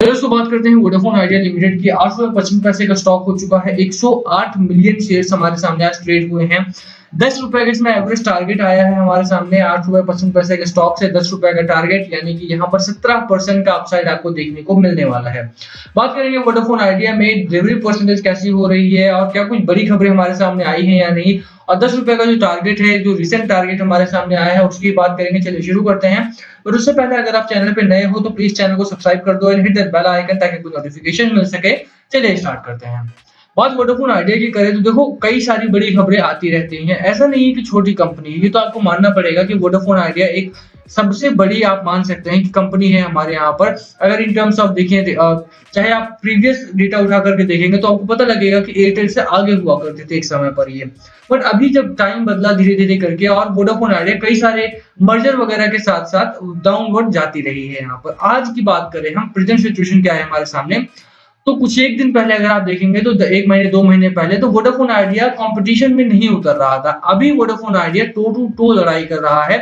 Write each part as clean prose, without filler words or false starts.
दोस्तों बात करते हैं वोडाफोन आइडिया लिमिटेड की। 8.55 का स्टॉक हो चुका है। 108 मिलियन शेयर्स हमारे सामने आज ट्रेड हुए हैं। 10 रुपए का इसमें एवरेज टारगेट आया है हमारे सामने। 8.55 के स्टॉक से 10 रुपए का टारगेट, यानी कि यहाँ पर 17% का अपसाइड आपको देखने को मिलने वाला है। बात करेंगे वोडाफोन आइडिया में डिलीवरी परसेंटेज कैसी हो रही है और क्या कुछ बड़ी खबरें हमारे सामने आई है या नहीं, और 10 रुपए का जो टारगेट है, जो रिसेंट टारगेट हमारे सामने आया है, उसकी बात करेंगे। चलिए शुरू करते हैं। और उससे पहले अगर आप चैनल पे नए हो तो प्लीज चैनल को सब्सक्राइब कर दो and hit that bell icon ताकि कोई नोटिफिकेशन मिल सके। चलिए स्टार्ट करते हैं। बात वोडाफोन आइडिया की करें तो देखो कई सारी बड़ी खबरें आती रहती हैं। ऐसा नहीं है कि छोटी कंपनी है, ये तो आपको मानना पड़ेगा कि वोडाफोन आइडिया एक सबसे बड़ी, आप मान सकते हैं कि कंपनी है हमारे यहाँ पर। अगर इन टर्म्स ऑफ देखें, चाहे आप प्रीवियस डेटा उठा करके देखेंगे तो आपको पता लगेगा कि एयरटेल से आगे हुआ करते थे एक समय पर ये। बट अभी जब टाइम बदला धीरे धीरे करके और वोडाफोन आइडिया कई सारे मर्जर वगैरह के साथ साथ डाउनवर्ड जाती रही है। यहाँ पर आज की बात करें हम, प्रेजेंट सिचुएशन क्या है हमारे सामने, तो कुछ एक दिन पहले अगर आप देखेंगे तो 1 महीने 2 महीने पहले तो वोडाफोन आइडिया कंपटीशन में नहीं उतर रहा था। अभी Vodafone Idea toe to toe लड़ाई कर रहा है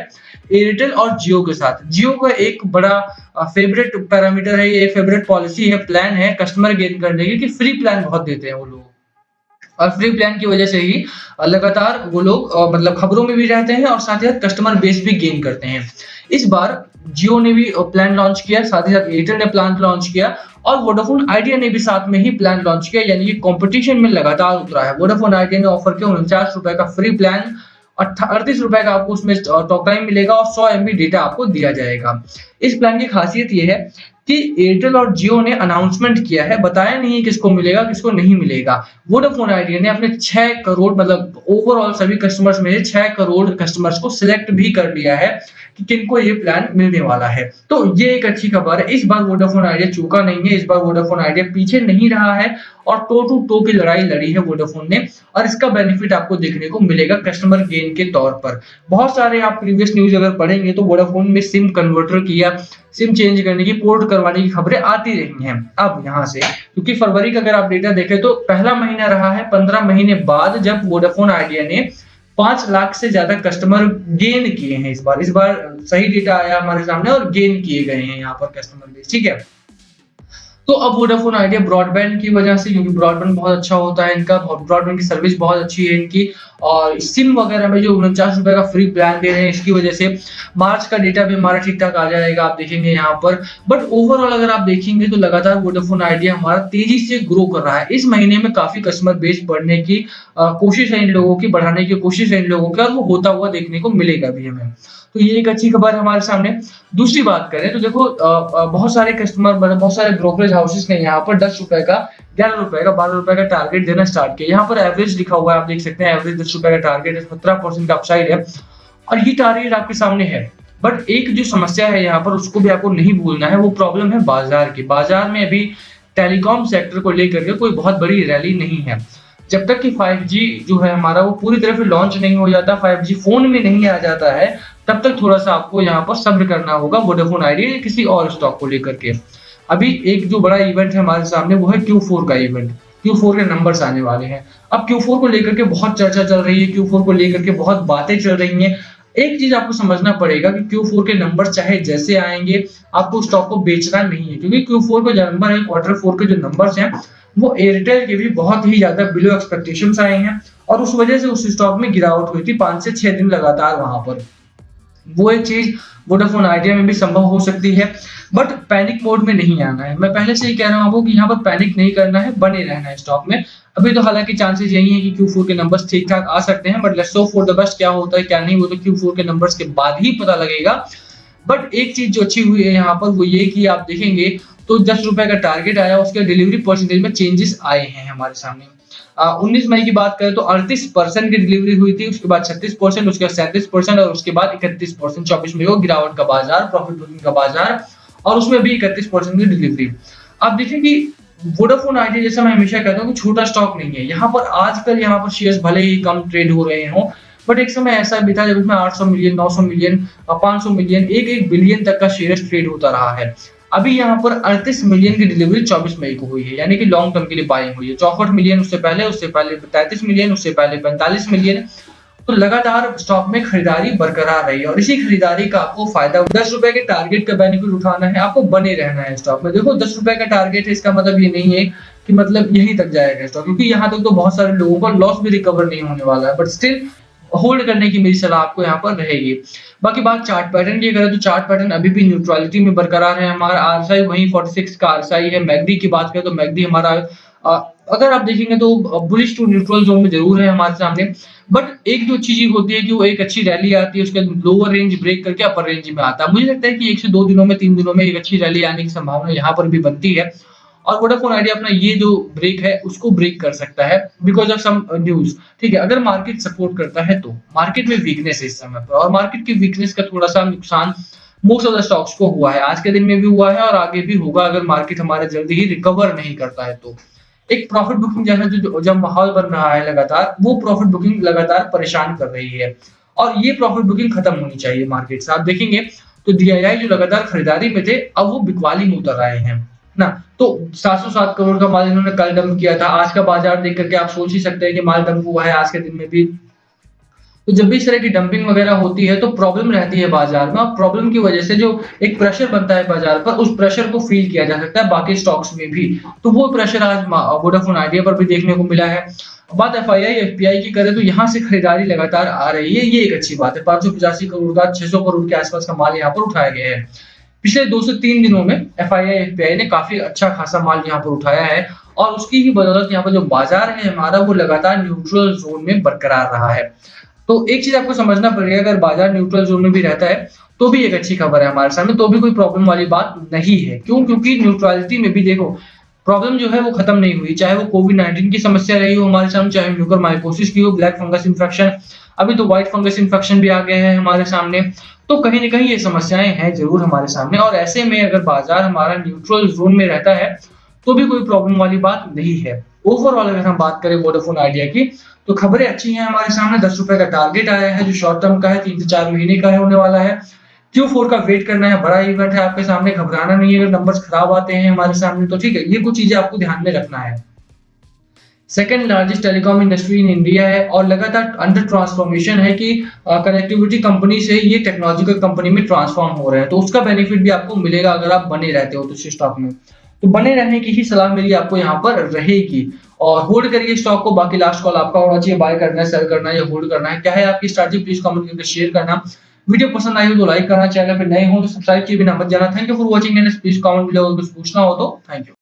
एयरटेल और जियो के साथ। जियो का एक बड़ा फेवरेट पैरामीटर है, ये फेवरेट पॉलिसी है, प्लान है कस्टमर गेन करने की, कि फ्री प्लान बहुत देते हैं वो लोग। और फ्री प्लान की वजह से ही लगातार वो लोग मतलब खबरों में भी रहते हैं और साथ ही साथ कस्टमर बेस भी गेन करते हैं। इस बार जियो ने भी प्लान लॉन्च किया, साथ ही साथ एयरटेल ने प्लान लॉन्च किया और वोडाफोन आइडिया ने भी साथ में ही प्लान लॉन्च किया, यानी कि कंपटीशन में लगातार उतरा है। वोडाफोन आइडिया ने ऑफर किया 49 रुपए का फ्री प्लान, 38 रुपए का आपको उसमें टॉक टाइम मिलेगा और 100 MB डेटा आपको दिया जाएगा। इस प्लान की खासियत यह है कि एयरटेल और जियो ने अनाउंसमेंट किया है, बताया नहीं है किसको मिलेगा किसको नहीं मिलेगा। वोडाफोन आइडिया ने अपने 6 करोड़ मतलब ओवरऑल सभी कस्टमर्स में 6 करोड़ कस्टमर्स को सिलेक्ट भी कर लिया है कि किनको ये प्लान मिलने वाला है। तो ये एक अच्छी खबर है। इस बार वोडाफोन आइडिया चूका नहीं है, इस बार वोडाफोन आइडिया पीछे नहीं रहा है और टो टू टो की लड़ाई लड़ी है वोडाफोन ने, और इसका बेनिफिट आपको देखने को मिलेगा कस्टमर गेन के तौर पर। बहुत सारे आप प्रीवियस न्यूज अगर पढ़ेंगे तो वोडाफोन में सिम कन्वर्टर किया, सिम चेंज करने की, पोर्ट करवाने की खबरें आती रही हैं। अब यहाँ से क्योंकि फरवरी का अगर आप डेटा देखें तो पहला महीना रहा है 15 महीने बाद जब वोडाफोन आइडिया ने 5 लाख से ज्यादा कस्टमर गेन किए हैं। इस बार सही डेटा आया हमारे सामने और गेन किए गए हैं यहाँ पर कस्टमर बेस, ठीक है। तो अब वोडाफोन आइडिया ब्रॉडबैंड की वजह से, क्योंकि ब्रॉडबैंड बहुत अच्छा होता है इनका, ब्रॉडबैंड की सर्विस बहुत अच्छी है इनकी, और सिम वगैरह में जो 49 रुपए का फ्री प्लान दे रहे हैं, इसकी वजह से मार्च का डेटा भी हमारा ठीक ठाक आ जाएगा, आप देखेंगे यहाँ पर। बट ओवरऑल अगर आप देखेंगे तो लगातार वोडाफोन आइडिया हमारा तेजी से ग्रो कर रहा है। इस महीने में काफी कस्टमर बेस बढ़ने की कोशिश है इन लोगों की, बढ़ाने की कोशिश है इन लोगों की, और वो होता हुआ देखने को मिलेगा भी हमें। तो ये एक अच्छी खबर है हमारे सामने। दूसरी बात करें तो देखो बहुत सारे कस्टमर मतलब बहुत सारे ब्रोकरेज हाउसेस ने यहाँ पर 10 रुपए का, 11 रुपए का, 12 रुपए का टारगेट देना स्टार्ट किया। यहाँ पर एवरेज लिखा हुआ है, आप देख सकते हैं एवरेज 10 रुपए का टारगेट है, 17% का अपसाइड है और ये टारगेट आपके सामने है। बट एक जो समस्या है यहाँ पर, उसको भी आपको नहीं भूलना है, वो प्रॉब्लम है बाजार की। बाजार में अभी टेलीकॉम सेक्टर को लेकर के कोई बहुत बड़ी रैली नहीं है। जब तक कि 5G जो है हमारा वो पूरी तरह से लॉन्च नहीं हो जाता, 5G फोन में नहीं आ जाता है, तब तक थोड़ा सा आपको यहाँ पर सब्र करना होगा वोडाफोन आइडिया या किसी और स्टॉक को लेकर के। अभी एक जो बड़ा इवेंट है हमारे सामने वो है Q4 का इवेंट। Q4 के नंबर्स आने वाले हैं। अब Q4 को लेकर के बहुत चर्चा चल रही है, Q4 को लेकर के बहुत बातें चल रही हैं। एक चीज आपको समझना पड़ेगा कि Q4 के नंबर चाहे जैसे आएंगे, आपको स्टॉक को बेचना नहीं है, क्योंकि Q4 के जो नंबर है, Q4 के जो नंबर्स हैं, वो एयरटेल के भी बहुत ही ज्यादा बिलो एक्सपेक्टेशंस आए हैं और उस वजह से उस स्टॉक में गिरावट हुई थी 5 से 6 दिन लगातार वहां पर। वो एक चीज वोडाफोन आइडिया में भी संभव हो सकती है, बट पैनिक मोड में नहीं आना है। मैं पहले से ही कह रहा हूँ कि यहाँ पर पैनिक नहीं करना है, बने रहना है स्टॉक में। अभी तो हालांकि चांसेस यही है कि Q4 के नंबर्स ठीक ठाक आ सकते हैं, but let's hope for the best. क्या होता है क्या नहीं, वो तो Q4 के नंबर्स के बाद ही पता लगेगा। बट एक चीज जो अच्छी हुई है यहाँ पर वो ये कि आप देखेंगे तो 10 रुपए का टारगेट आया, उसके डिलीवरी परसेंटेज में चेंजेस आए हैं हमारे सामने। 19 मई की बात करें तो 38% की डिलीवरी हुई थी, उसके बाद 36%, उसके बाद 37% और उसके बाद 31%। 24 मई को गिरावट का बाजार, प्रॉफिट बुकिंग का बाजार, और उसमें भी 31% की डिलीवरी। अब देखिए कि वोडाफोन आइडिया, जैसा मैं हमेशा कहता हूँ, छोटा स्टॉक नहीं है। यहाँ पर आजकल यहाँ पर शेयर्स भले ही कम ट्रेड हो रहे हों, बट एक समय ऐसा भी था जब इसमें 800 मिलियन, 900 मिलियन, 500 मिलियन, 1 बिलियन तक का शेयर्स ट्रेड होता रहा है। अभी यहाँ पर 38 मिलियन की डिलीवरी 24 मई को हुई है, यानी कि लॉन्ग टर्म के लिए बाइंग हुई है। 64 मिलियन उससे पहले 33 मिलियन, उससे पहले 45 मिलियन, तो लगातार स्टॉक में खरीदारी बरकरार रही है और इसी खरीदारी का आपको फायदा ₹10 के टारगेट का बेनिफिट उठाना है, आपको बने रहना है स्टॉक में। देखो ₹10 का टारगेट है, इसका मतलब ये नहीं है कि मतलब यहीं तक जाएगा स्टॉक, क्योंकि यहाँ तक तो बहुत सारे लोगों का लॉस भी रिकवर नहीं होने वाला है, बट स्टिल होल्ड करने की मेरी सलाह आपको यहाँ पर रहेगी। बाकी बात चार्ट पैटर्न की करें तो चार्ट पैटर्न अभी भी न्यूट्रलिटी में बरकरार है। हमारा आरएसआई वहीं 46 का आरएसआई है। मैकडी की बात करें तो मैकडी हमारा अगर आप देखेंगे तो बुलिश टू न्यूट्रल जोन में जरूर है हमारे सामने, बट एक जो चीज होती है कि वो एक अच्छी रैली आती है, उसके लोअर रेंज ब्रेक करके अपर रेंज में आता है। मुझे लगता है कि 1 से 2 दिनों में 3 दिनों में एक अच्छी रैली आने की संभावना यहाँ पर भी बनती है और वोडाफोन आइडिया अपना ये जो ब्रेक है उसको ब्रेक कर सकता है बिकॉज ऑफ सम न्यूज। ठीक है, अगर मार्केट सपोर्ट करता है तो मार्केट में वीकनेस है इस समय पर, और मार्केट की वीकनेस का थोड़ा सा नुकसान मोस्ट ऑफ द स्टॉक्स को हुआ है, आज के दिन में भी हुआ है और आगे भी होगा अगर मार्केट हमारा जल्दी ही रिकवर नहीं करता है तो। एक प्रॉफिट बुकिंग जैसा जो जब माहौल बन रहा है लगातार, वो प्रॉफिट बुकिंग लगातार परेशान कर रही है और ये प्रॉफिट बुकिंग खत्म होनी चाहिए मार्केट से। आप देखेंगे तो डीआईआई जो लगातार खरीदारी में थे अब वो बिकवाली में उतर आए हैं ना। तो 707 करोड़ का माल इन्होंने कल डंप किया था। आज का बाजार देख करके आप सोच ही सकते हैं कि माल डंप हुआ है आज के दिन में भी। तो जब भी इस तरह की डंपिंग वगैरह होती है तो प्रॉब्लम रहती है बाजार में, और प्रॉब्लम की वजह से जो एक प्रेशर बनता है बाजार पर, उस प्रेशर को फील किया जा सकता है बाकी स्टॉक्स में भी। तो वो प्रेशर आज वोडाफोन आइडिया पर भी देखने को मिला है। बात एफआईआई एफपीआई की करें तो यहाँ से खरीदारी लगातार आ रही है, ये एक अच्छी बात है। 585 करोड़ का 600 करोड़ के आसपास का माल यहाँ पर उठाया गया है। पिछले 2 से 3 दिनों में एफआईआई एफपीआई ने काफी अच्छा खासा माल यहाँ पर उठाया है और उसकी ही बदौलत यहाँ पर जो बाजार है हमारा वो लगातार न्यूट्रल जोन में बरकरार रहा है। तो एक चीज आपको समझना पड़ेगा, अगर बाजार न्यूट्रल जोन में भी रहता है तो भी एक अच्छी खबर है हमारे सामने, तो भी कोई प्रॉब्लम वाली बात नहीं है। क्यों? क्योंकि न्यूट्रलिटी में भी देखो प्रॉब्लम जो है वो खत्म नहीं हुई, चाहे वो कोविड-19 की समस्या रही हो हमारे सामने, चाहे म्यूकरमाइकोसिस की हो, ब्लैक फंगस इन्फेक्शन, अभी तो व्हाइट फंगस इन्फेक्शन भी आ गए हैं हमारे सामने। तो कहीं न कहीं ये समस्याएं हैं जरूर हमारे सामने, और ऐसे में अगर बाजार हमारा न्यूट्रल जोन में रहता है तो भी कोई प्रॉब्लम वाली बात नहीं है। ओवरऑल अगर हम बात करें वोडाफोन आइडिया की तो खबरें अच्छी हैं हमारे सामने। ₹10 का टारगेट आया है जो शॉर्ट टर्म का है, 3 से 4 महीने का है होने वाला है। Q4 का वेट करना है, बड़ा इवेंट है आपके सामने, घबराना नहीं है अगर नंबर्स खराब आते हैं हमारे सामने तो। ठीक है, ये कुछ चीजें आपको ध्यान में रखना है। Second largest telecom industry in India है और लगातार अंडर ट्रांसफॉर्मेशन है कि कनेक्टिविटी कंपनी से ये टेक्नोलॉजिकल कंपनी में ट्रांसफॉर्म हो रहे हैं, तो उसका बेनिफिट भी आपको मिलेगा अगर आप बने रहते हो तो स्टॉक में। तो बने रहने की ही सलाह मेरी आपको यहाँ पर रहेगी और होल्ड करिए स्टॉक को। बाकी लास्ट कॉल आपका होना चाहिए, बाय करना है, सेल करना है या होल्ड करना है, क्या है आपकी स्ट्रैटेजी, प्लीज कमेंट करके शेयर करना। वीडियो पसंद आई हो तो लाइक करना, चैनल पे नए हो तो सब्सक्राइब किए बिना मत जाना। Thank you for watching and please comment below, कुछ पूछना हो तो। Thank you.